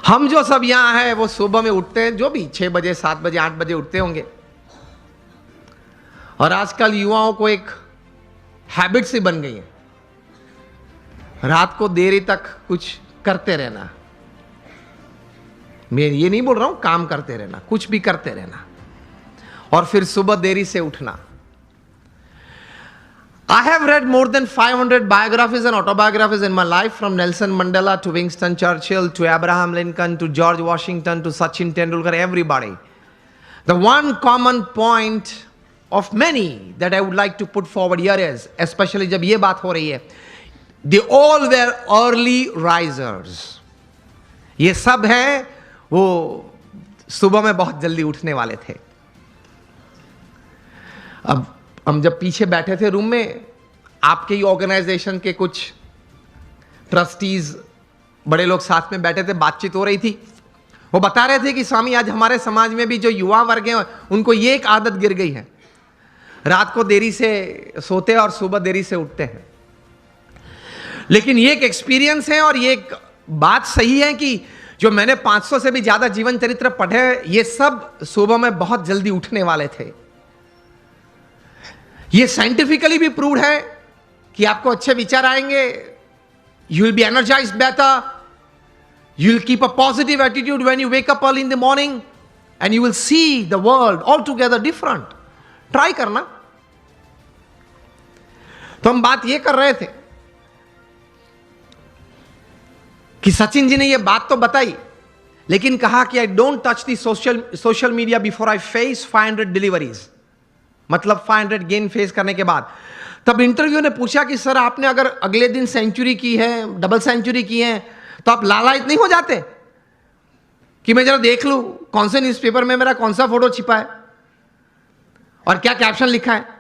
हम जो सब यहां हैं वो सुबह में उठते हैं, जो भी 6 बजे 7 बजे 8 बजे उठते होंगे। और आजकल युवाओं को एक हैबिट सी बन गई है, रात को देरी तक कुछ करते रहना। मैं ये नहीं बोल रहा हूं काम करते रहना, कुछ भी करते रहना, और फिर सुबह देरी से उठना। I have read more than 500 biographies and autobiographies in my life, from Nelson Mandela to Winston Churchill to Abraham Lincoln to George Washington to Sachin Tendulkar, everybody. The one common point of many that I would like to put forward here is, especially जब ये बात हो रही है, they all were early risers. ये सब हैं वो सुबह में बहुत जल्दी उठने वाले थे। अब हम जब पीछे बैठे थे रूम में, आपके ही ऑर्गेनाइजेशन के कुछ ट्रस्टीज बड़े लोग साथ में बैठे थे, बातचीत हो रही थी। वो बता रहे थे कि स्वामी आज हमारे समाज में भी जो युवा वर्ग हैं उनको ये एक आदत गिर गई है, रात को देरी से सोते हैं और सुबह देरी से उठते हैं। लेकिन ये एक एक्सपीरियंस है और ये एक बात सही है कि जो मैंने 500 से भी ज्यादा जीवन चरित्र पढ़े, ये सब सुबह में बहुत जल्दी उठने वाले थे। ये साइंटिफिकली भी प्रूव्ड है कि आपको अच्छे विचार आएंगे, you will be energised better, you will keep a positive attitude when you wake up early in the morning and you will see the world all together different. Try करना। तो हम बात ये कर रहे थे कि सचिन जी ने ये बात तो बताई, लेकिन कहा कि I don't touch the social media before I face 500 deliveries, मतलब 500 गेन फेस करने के बाद। तब इंटरव्यू ने पूछा कि सर आपने अगर अगले दिन सेंचुरी की है, डबल सेंचुरी की है, तो आप लालायित नहीं हो जाते कि मैं जरा देख लूं कौन से न्यूज़पेपर में मेरा कौन सा फोटो छिपा है और क्या कैप्शन लिखा है?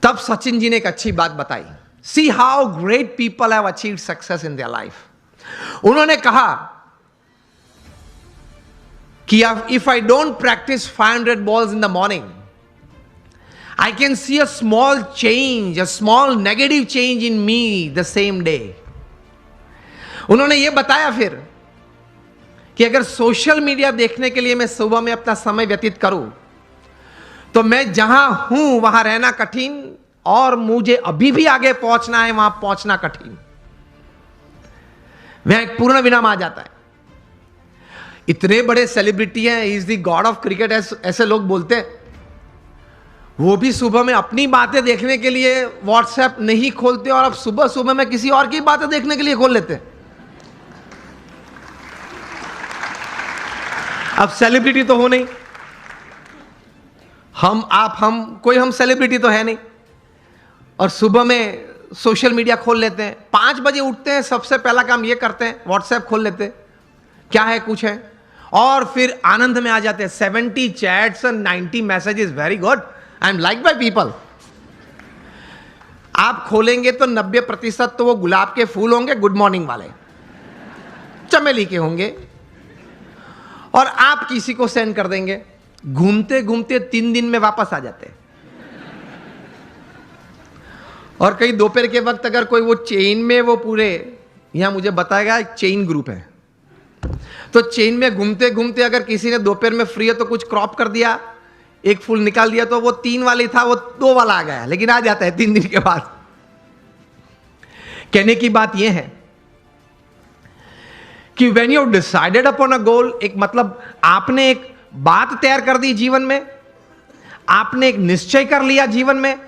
तब सचिन जी ने एक अच्छी बात बताई। See how great people have achieved success in their life. उन्होंने कहा कि if I don't practice 500 balls in the morning, I can see a small change, a small negative change in me the same day. उन्होंने ये बताया फिर कि अगर social media देखने के लिए मैं सुबह में अपना समय व्यतीत करूं, तो मैं जहां हूं वहां रहना कठिन, और मुझे अभी भी आगे पहुंचना है वहां पहुंचना कठिन। वहां एक पूर्ण विराम आ जाता है। इतने बड़े सेलिब्रिटी हैं, is the God of cricket ऐसे लोग बोलते हैं, वो भी सुबह में अपनी बातें देखने के लिए व्हाट्सएप नहीं खोलते, और अब सुबह सुबह में किसी और की बातें देखने के लिए खोल लेते हैं। अब सेलिब्रिटी तो हो नहीं, हम कोई हम सेलिब्रिटी तो है नहीं, और सुबह में सोशल मीडिया खोल लेते हैं। 5 बजे उठते हैं, सबसे पहला काम ये करते हैं व्हाट्सएप खोल लेते हैं, क्या है कुछ है, और फिर आनंद में आ जाते हैं। 70 chats and 90 messages, very good, I am like by people. आप खोलेंगे तो 90% तो वो गुलाब के फूल होंगे, गुड मॉर्निंग वाले, चमेली के होंगे, और आप किसी को सेंड कर देंगे। घूमते घूमते 3 दिन में वापस आ जाते हैं। और कई दोपहर के वक्त अगर कोई वो चेन में, वो पूरे यहां मुझे बताएगा चेन ग्रुप है, तो चेन में घूमते घूमते अगर किसी ने दोपहर में फ्री है तो कुछ क्रॉप कर दिया, एक फूल निकाल दिया, तो वो 3 वाली था वो 2 वाला आ गया, लेकिन आ जाता है 3 दिन के बाद। कहने की बात यह है कि when you decided upon a goal, एक मतलब आपने एक बात तैयार कर दी जीवन में, आपने एक निश्चय कर लिया जीवन में,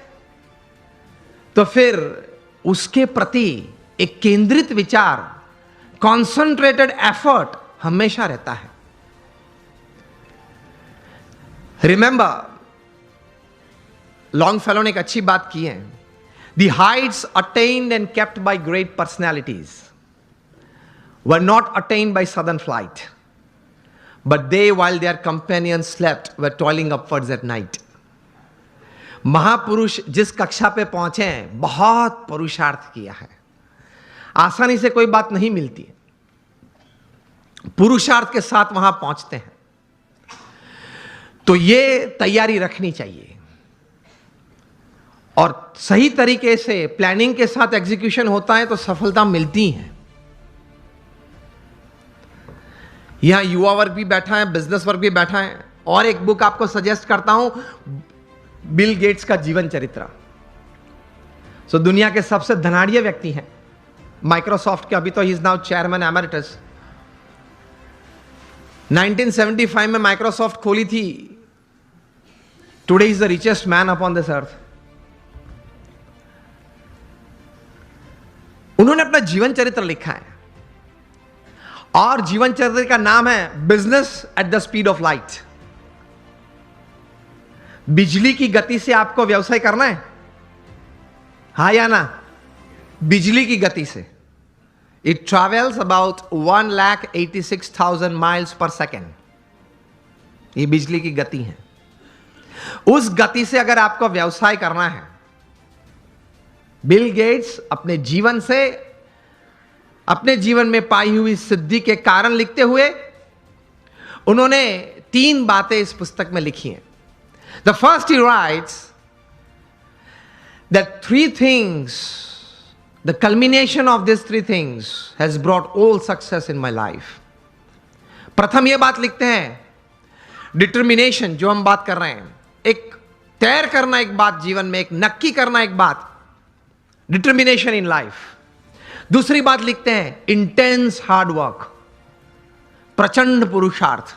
तो फिर उसके प्रति एक केंद्रित विचार, कॉन्सेंट्रेटेड एफर्ट हमेशा रहता है। रिमेंबर, लॉन्गफेलो ने एक अच्छी बात की है, the heights attained and kept by great personalities were not attained by sudden flight, but they while their companions slept were toiling upwards at night. महापुरुष जिस कक्षा पे पहुंचे हैं, बहुत पुरुषार्थ किया है, आसानी से कोई बात नहीं मिलती है, पुरुषार्थ के साथ वहां पहुंचते हैं। तो ये तैयारी रखनी चाहिए, और सही तरीके से प्लानिंग के साथ एग्जीक्यूशन होता है तो सफलता मिलती है। यहां युवा वर्ग भी बैठा है, बिजनेस वर्ग भी बैठा है। और एक बुक आपको सजेस्ट करता हूं, बिल गेट्स का जीवन चरित्र। सो दुनिया के सबसे धनाढ़िया व्यक्ति हैं, माइक्रोसॉफ्ट के। अभी तो he is now chairman emeritus. 1975 में माइक्रोसॉफ्ट खोली थी। Today is the richest man upon this earth. उन्होंने अपना जीवन चरित्र लिखा है और जीवन चरित्र का नाम है business at the speed of light. बिजली की गति से आपको व्यवसाय करना है, हा या ना? बिजली की गति से। It travels about 1,86,000 miles per second. ये बिजली की गति है। उस गति से अगर आपको व्यवसाय करना है, बिल गेट्स अपने जीवन से, अपने जीवन में पाई हुई सिद्धि के कारण लिखते हुए उन्होंने 3 बातें इस पुस्तक में लिखी हैं। The first, he rights that 3 things, the culmination of these 3 things has brought all success in my life. प्रथम ये बात लिखते हैं, डिटर्मिनेशन, जो हम बात कर रहे हैं, एक तैर करना एक बात जीवन में, एक नक्की करना एक बात, डिटर्मिनेशन इन लाइफ। दूसरी बात लिखते हैं, इंटेंस हार्ड वर्क, प्रचंड पुरुषार्थ।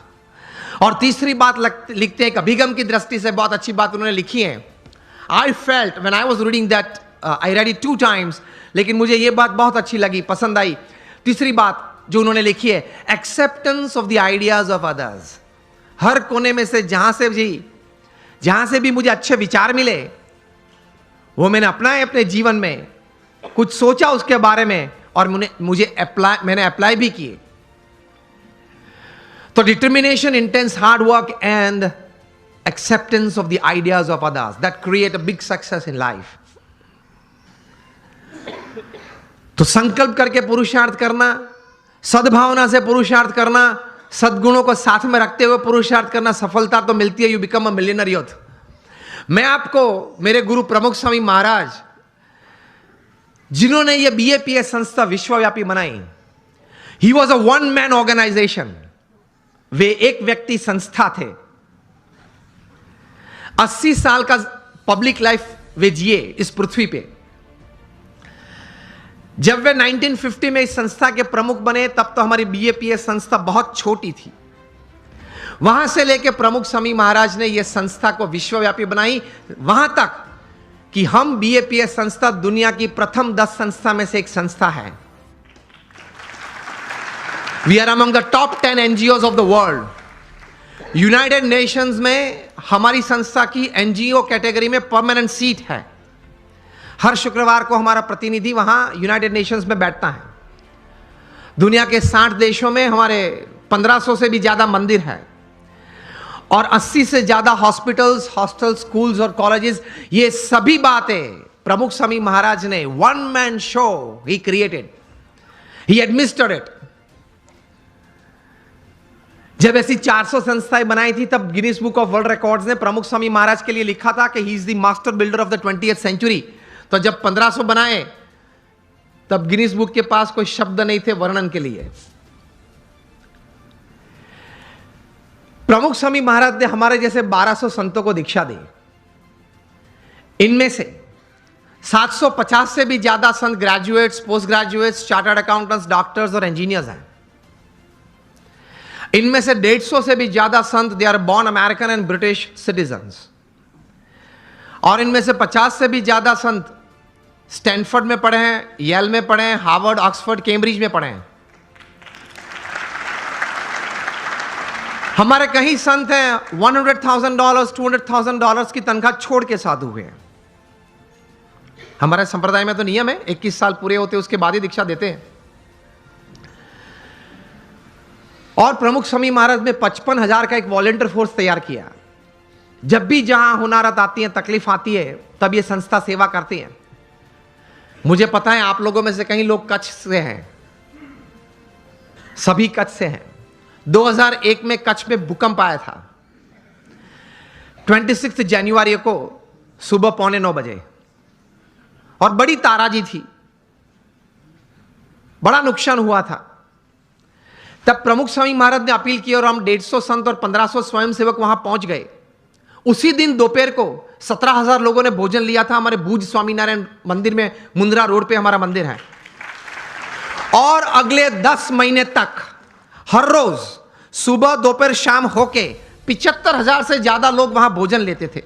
और तीसरी बात लिखते हैं, एक अभिगम की दृष्टि से बहुत अच्छी बात उन्होंने लिखी है। I felt when I was reading that, I read it 2 times, लेकिन मुझे ये बात बहुत अच्छी लगी, पसंद आई। तीसरी बात जो उन्होंने लिखी है, acceptance of the ideas of others. हर कोने में से जहां से भी मुझे अच्छे विचार मिले, वो मैंने अपनाए अपने जीवन में, कुछ सोचा उसके बारे में और मैंने अप्लाई भी किए। तो determination, intense hard work and acceptance of the ideas of others that create a big success in life. तो संकल्प करके पुरुषार्थ करना, सद्भावना से पुरुषार्थ करना, सद्गुणों को साथ में रखते हुए पुरुषार्थ करना, सफलता तो मिलती है। You become a millionaire youth. मैं आपको मेरे गुरु प्रमुख स्वामी महाराज, जिन्होंने ये BAPS संस्था विश्वव्यापी बनाई, he was a 1 man organisation. वे एक व्यक्ति संस्था थे। 80 साल का पब्लिक लाइफ वे जिए इस पृथ्वी पे। जब वे 1950 में इस संस्था के प्रमुख बने, तब तो हमारी BAPS संस्था बहुत छोटी थी। वहां से लेकर प्रमुख स्वामी महाराज ने यह संस्था को विश्वव्यापी बनाई, वहां तक कि हम BAPS संस्था दुनिया की प्रथम 10 संस्था में से एक संस्था है। We are among the top 10 NGOs of the world. United Nations में हमारी संस्था की NGO कैटेगरी में परमानेंट सीट है। हर शुक्रवार को हमारा प्रतिनिधि वहां यूनाइटेड नेशंस में बैठता है। दुनिया के 60 देशों में हमारे 1500 से भी ज्यादा मंदिर है और 80 से ज्यादा हॉस्पिटल्स, हॉस्टल, स्कूल्स और कॉलेजेस। ये सभी बातें प्रमुख स्वामी महाराज ने 1 man show he created, he administered it. जब ऐसी 400 संस्थाएं बनाई थी, तब Guinness Book of World Records ने प्रमुख स्वामी महाराज के लिए लिखा था कि he is the master builder of the 20th century. तो जब 1500 बनाए, तब गिनीज बुक के पास कोई शब्द नहीं थे वर्णन के लिए। प्रमुख स्वामी महाराज ने हमारे जैसे 1200 संतों को दीक्षा दी। इनमें से 750 से भी ज्यादा संत graduates, post graduates, chartered accountants, doctors और इंजीनियर्स हैं। इनमें से 150 से भी ज्यादा संत they are born American and British citizens. और इनमें से 50 से भी ज्यादा संत स्टैनफोर्ड में पढ़े हैं, येल में पढ़े हैं, हार्वर्ड, ऑक्सफोर्ड, कैम्ब्रिज में पढ़े हैं। हमारे कई संत हैं $100,000, $200,000 की तनख्वाह छोड़ के साधु हुए हैं। हमारे संप्रदाय में तो नियम है 21 साल पूरे होते उसके बाद ही दीक्षा देते हैं। और प्रमुख स्वामी महाराज ने 55,000 का एक वॉलंटियर फोर्स तैयार किया। जब भी जहां हुनारत आती है, तकलीफ आती है, तब ये संस्था सेवा करती है। मुझे पता है आप लोगों में से कई लोग कच्छ से हैं, सभी कच्छ से हैं। 2001 में कच्छ में भूकंप आया था, 26 जनवरी को सुबह 8:45 बजे, और बड़ी ताराजी थी, बड़ा नुकसान हुआ था। तब प्रमुख स्वामी महाराज ने अपील की और हम 150 संत और 1500 स्वयंसेवक वहां पहुंच गए। उसी दिन दोपहर को 17,000 लोगों ने भोजन लिया था हमारे भूज स्वामीनारायण मंदिर में, मुंद्रा रोड पे हमारा मंदिर है। और अगले 10 महीने तक हर रोज सुबह दोपहर शाम होके 75,000 से ज्यादा लोग वहां भोजन लेते थे।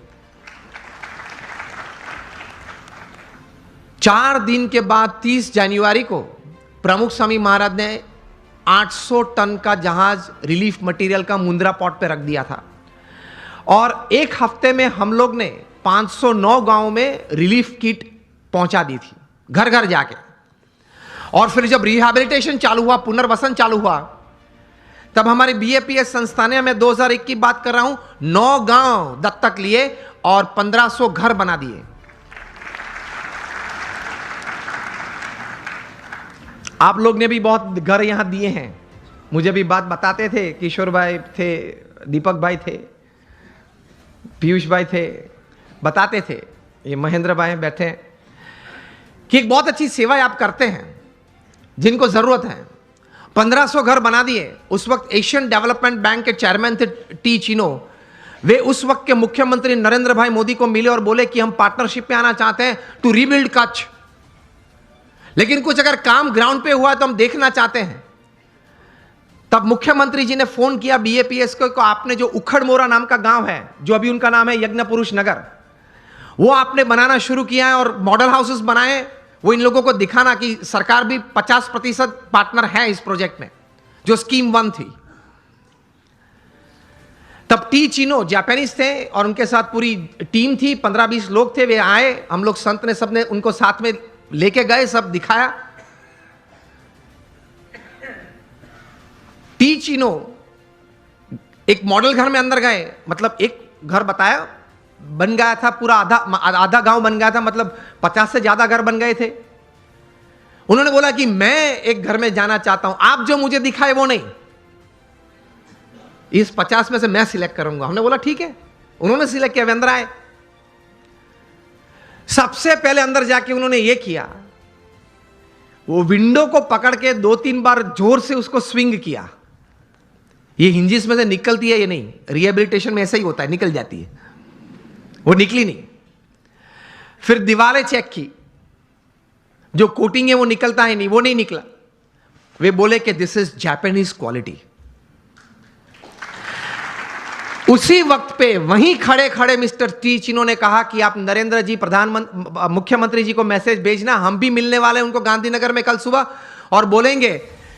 4 दिन के बाद 30 जनवरी को प्रमुख स्वामी महाराज ने 800 टन का जहाज रिलीफ मटेरियल का मुंद्रा पोर्ट पे रख दिया था और एक हफ्ते में हम लोग ने 509 गांवों में रिलीफ किट पहुंचा दी थी, घर घर जाके। और फिर जब रिहैबिलिटेशन चालू हुआ, पुनर्वसन चालू हुआ, तब हमारे बीएपीएस संस्था ने, मैं 2001 की बात कर रहा हूं, 9 गांव दत्तक लिए और 1500 घर बना दिए। आप लोग ने भी बहुत घर यहां दिए हैं, मुझे भी बात बताते थे। किशोर भाई थे, दीपक भाई थे, पीयूष भाई थे, बताते थे, ये महेंद्र भाई बैठे हैं, कि एक बहुत अच्छी सेवा आप करते हैं जिनको जरूरत है। 1500 घर बना दिए। उस वक्त एशियन डेवलपमेंट बैंक के चेयरमैन थे टी चिनो। वे उस वक्त के मुख्यमंत्री नरेंद्र भाई मोदी को मिले और बोले कि हम पार्टनरशिप में आना चाहते हैं टू रीबिल्ड कच्छ, लेकिन कुछ अगर काम ग्राउंड पे हुआ तो हम देखना चाहते हैं। तब मुख्यमंत्री जी ने फोन किया बीएपीएस को, आपने जो उखड़मोरा नाम का गांव है, जो अभी उनका नाम है यज्ञ पुरुष नगर, वो आपने बनाना शुरू किया है और मॉडल हाउसेस बनाए। वो इन लोगों को दिखाना कि सरकार भी 50% पार्टनर है इस प्रोजेक्ट में, जो स्कीम 1 थी। तब टी चिनो जापानीज थे और उनके साथ पूरी टीम थी, 15-20 लोग थे। वे आए, हम लोग संत ने, सबने उनको साथ में लेके गए, सब दिखाया। टी चिनो एक मॉडल घर में अंदर गए, मतलब एक घर बताया, बन गया था पूरा, आधा गांव बन गया था, मतलब 50 से ज्यादा घर बन गए थे। उन्होंने बोला कि मैं एक घर में जाना चाहता हूं, आप जो मुझे दिखाए वो नहीं, इस 50 में से मैं सिलेक्ट करूंगा। हमने बोला ठीक है। उन्होंने सिलेक्ट किया, वे अंदर आए। सबसे पहले अंदर जाके उन्होंने ये किया, वो विंडो को पकड़ के 2-3 बार जोर से उसको स्विंग किया। ये हिंजिस में से निकलती है, ये नहीं, रिहेबिलिटेशन में ऐसा ही होता है, निकल जाती है, वो निकली नहीं। फिर दीवारें चेक की, जो कोटिंग है वो निकलता है नहीं, वो नहीं निकला। वे बोले कि दिस इज जापानीज क्वालिटी। उसी वक्त पे वहीं खड़े खड़े मिस्टर टी चिनो ने कहा कि आप नरेंद्र जी, प्रधानमंत्री, मुख्यमंत्री जी को मैसेज भेजना, हम भी मिलने वाले हैं उनको गांधीनगर में कल सुबह, और बोलेंगे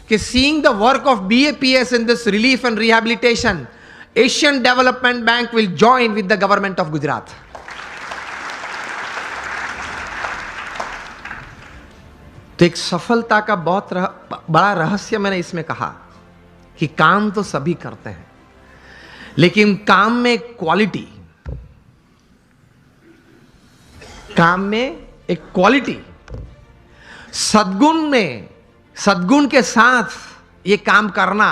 कि seeing the work of BAPS in this relief and rehabilitation, Asian development bank will join with the government of Gujarat. तो एक सफलता का बहुत बड़ा रहस्य मैंने इसमें कहा कि काम तो सभी करते हैं, लेकिन काम में क्वालिटी, काम में एक क्वालिटी, सद्गुण में, सद्गुण के साथ ये काम करना